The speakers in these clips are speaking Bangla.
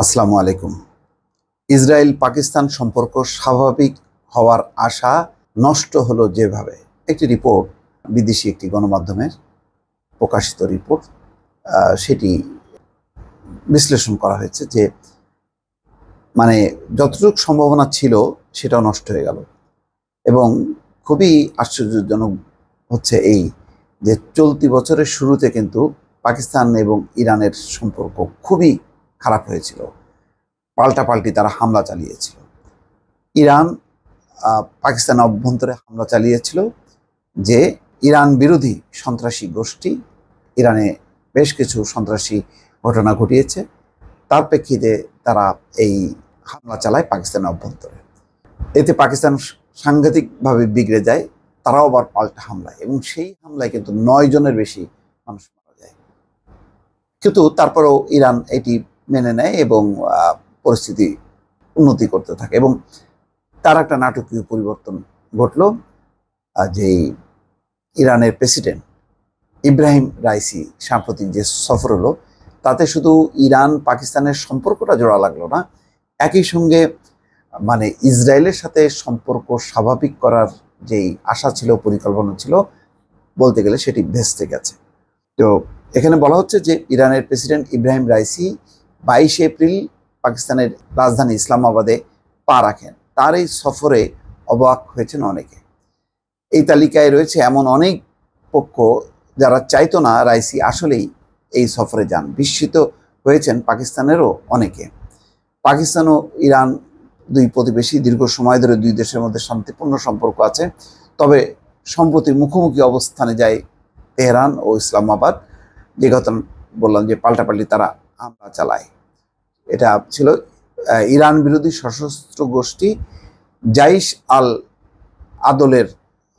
আসসালামু আলাইকুম। ইসরায়েল পাকিস্তান সম্পর্ক স্বাভাবিক হওয়ার আশা নষ্ট হলো যেভাবে, একটি রিপোর্ট বিদেশি একটি গণমাধ্যমের প্রকাশিত রিপোর্ট, সেটি বিশ্লেষণ করা হয়েছে যে মানে যতটুকু সম্ভাবনা ছিল সেটাও নষ্ট হয়ে গেল। এবং খুবই আশ্চর্যজনক হচ্ছে এই যে চলতি বছরের শুরুতে কিন্তু পাকিস্তান এবং ইরানের সম্পর্ক খুবই খারাপ হয়েছিল, পাল্টাপাল্টি তারা হামলা চালিয়েছিল। ইরান পাকিস্তানের অভ্যন্তরে হামলা চালিয়েছিল যে ইরান বিরোধী সন্ত্রাসী গোষ্ঠী ইরানে বেশ কিছু সন্ত্রাসী ঘটনা ঘটিয়েছে, তার প্রেক্ষিতে তারা এই হামলা চালায় পাকিস্তানের অভ্যন্তরে। এতে পাকিস্তান সাংঘাতিকভাবে বিগড়ে যায়, তারাও আবার পাল্টা হামলায়, এবং সেই হামলায় কিন্তু 9 জনের বেশি মানুষ মারা যায়। কিন্তু তারপরেও ইরান এটি মেনে নেয় এবং পরিস্থিতি উন্নতি করতে থাকে। এবং তার একটা নাটকীয় পরিবর্তন ঘটল, যে ইরানের প্রেসিডেন্ট ইব্রাহিম রাইসি সাম্প্রতিক যে সফর হলো, তাতে শুধু ইরান পাকিস্তানের সম্পর্কটা জোড়া লাগলো না, একই সঙ্গে মানে ইসরায়েলের সাথে সম্পর্ক স্বাভাবিক করার যেই আশা ছিল, পরিকল্পনা ছিল, বলতে গেলে সেটি ভেস্তে গেছে। তো এখানে বলা হচ্ছে যে ইরানের প্রেসিডেন্ট ইব্রাহিম রাইসি 22 এপ্রিল পাকিস্তানের রাজধানী ইসলামাবাদে পা রাখেন। তার এই সফরে অবাক হয়েছেন অনেকে। এই তালিকায় রয়েছে এমন অনেক পক্ষ যারা চাইতো না রাইসি আসলেই এই সফরে যান। বিস্মিত হয়েছেন পাকিস্তানেরও অনেকে। পাকিস্তান ও ইরান দুই প্রতিবেশী, দীর্ঘ সময় ধরে দুই দেশের মধ্যে শান্তিপূর্ণ সম্পর্ক আছে। তবে সম্প্রতি মুখোমুখি অবস্থানে যায় তেহরান ও ইসলামাবাদ, যে ঘটনা বললাম যে পাল্টাপাল্টি তারা হামলা চালায়। এটা ছিল ইরান বিরোধী সশস্ত্র গোষ্ঠী জাইশ আল আদলের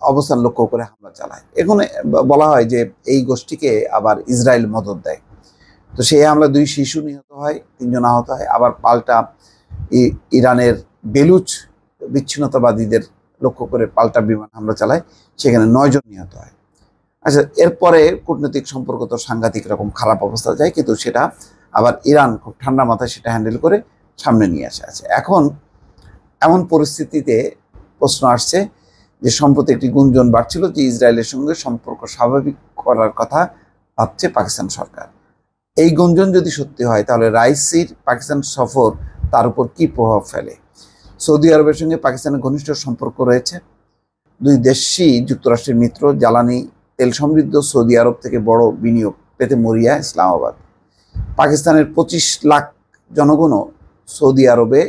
অবস্থান লক্ষ্য করে হামলা চালায়। এখানে বলা হয় যে এই গোষ্ঠীকে আবার ইসরায়েল মদদ দেয়। তো সেই হামলা 2 শিশু নিহত হয়, 3 জন আহত হয়। আবার পাল্টা ইরানের বেলুচ বিচ্ছিন্নতাবাদীদের লক্ষ্য করে পাল্টা বিমান হামলা চালায়, সেখানে 9 জন নিহত হয়। আচ্ছা, এরপরে কূটনৈতিক সম্পর্ক তো সাংঘাতিক রকম খারাপ অবস্থা যায়, কিন্তু সেটা আবার ইরান খুব ঠান্ডা মাথায় সেটা হ্যান্ডেল করে সামনে নিয়ে আসে। এখন এমন পরিস্থিতিতে প্রশ্ন আসছে যে সম্প্রতি একটি গুঞ্জন বাড়ছিল যে ইসরায়েলের সঙ্গে সম্পর্ক স্বাভাবিক করার কথা ভাবছে পাকিস্তান সরকার। এই গুঞ্জন যদি সত্যি হয়, তাহলে রাইসির পাকিস্তান সফর তার উপর কী প্রভাব ফেলে? সৌদি আরবের সঙ্গে পাকিস্তানের ঘনিষ্ঠ সম্পর্ক রয়েছে। দুই দেশই যুক্তরাষ্ট্রের মিত্র। জ্বালানি তেল সমৃদ্ধ সৌদি আরব থেকে বড় বিনিয়োগ পেতে মরিয়া ইসলামাবাদ। পাকিস্তানের 25 লাখ জনগণও সৌদি আরবে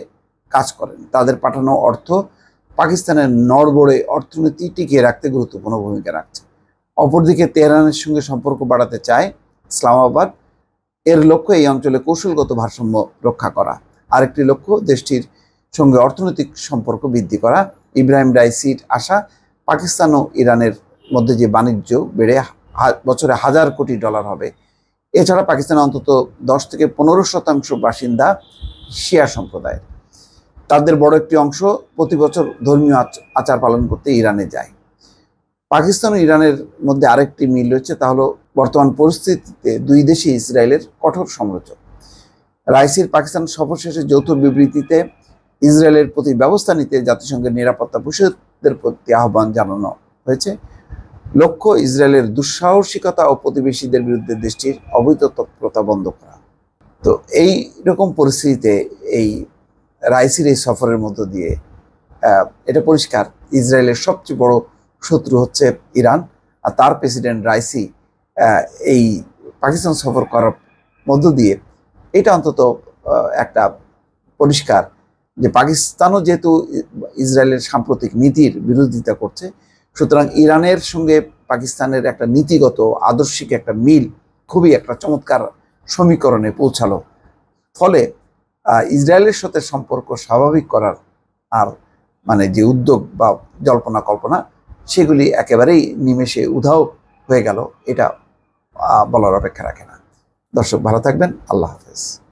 কাজ করেন। তাদের পাঠানো অর্থ পাকিস্তানের নড়বড়ে অর্থনীতি টিকিয়ে রাখতে গুরুত্বপূর্ণ ভূমিকা রাখছে। অপরদিকে তেহরানের সঙ্গে সম্পর্ক বাড়াতে চায় ইসলামাবাদ। এর লক্ষ্য এই অঞ্চলে কৌশলগত ভারসাম্য রক্ষা করা। আরেকটি লক্ষ্য দেশটির সঙ্গে অর্থনৈতিক সম্পর্ক বৃদ্ধি করা। ইব্রাহিম রাইসির আশা, পাকিস্তান ও ইরানের মধ্যে যে বাণিজ্য বেড়ে বছরে $1000 কোটি হবে। এছাড়া পাকিস্তানের অন্তত 10 থেকে 15% বাসিন্দা শিয়া সম্প্রদায়ের। তাদের বড় একটি অংশ প্রতি বছর ধর্মীয় আচার পালন করতে ইরানে যায়। পাকিস্তান ও ইরানের মধ্যে আরেকটি মিল রয়েছে, তা হলো বর্তমান পরিস্থিতিতে দুই দেশই ইসরায়েলের কঠোর সমালোচক। রাইসির পাকিস্তান সফর শেষে যৌথ বিবৃতিতে ইসরায়েলের প্রতি ব্যবস্থা নিতে জাতিসংঘের নিরাপত্তা পরিষদের প্রতি আহ্বান জানানো হয়েছে। লক্ষ্য ইসরায়েলের দুঃসাহসিকতা ও প্রতিবেশীদের বিরুদ্ধে দেশটির অবৈধ তৎপরতা বন্ধ করা। তো এই রকম পরিস্থিতিতে এই রাইসির এই সফরের মধ্য দিয়ে এটা পরিষ্কার ইসরায়েলের সবচেয়ে বড় শত্রু হচ্ছে ইরান। আর তার প্রেসিডেন্ট রাইসি এই পাকিস্তান সফর করার মধ্য দিয়ে এটা অন্তত একটা পরিষ্কার যে পাকিস্তানও যেহেতু ইসরায়েলের সাম্প্রতিক নীতির বিরোধিতা করছে, সুতরাং ইরানের সঙ্গে পাকিস্তানের একটা নীতিগত আদর্শিক একটা মিল খুবই একটা চমৎকার সমীকরণে পৌঁছালো। ফলে ইসরায়েলের সাথে সম্পর্ক স্বাভাবিক করার আর মানে যে উদ্যোগ বা জল্পনা কল্পনা, সেগুলি একেবারেই নিমেষে উধাও হয়ে গেল, এটা বলার অপেক্ষা রাখে না। দর্শক ভালো থাকবেন, আল্লাহ হাফেজ।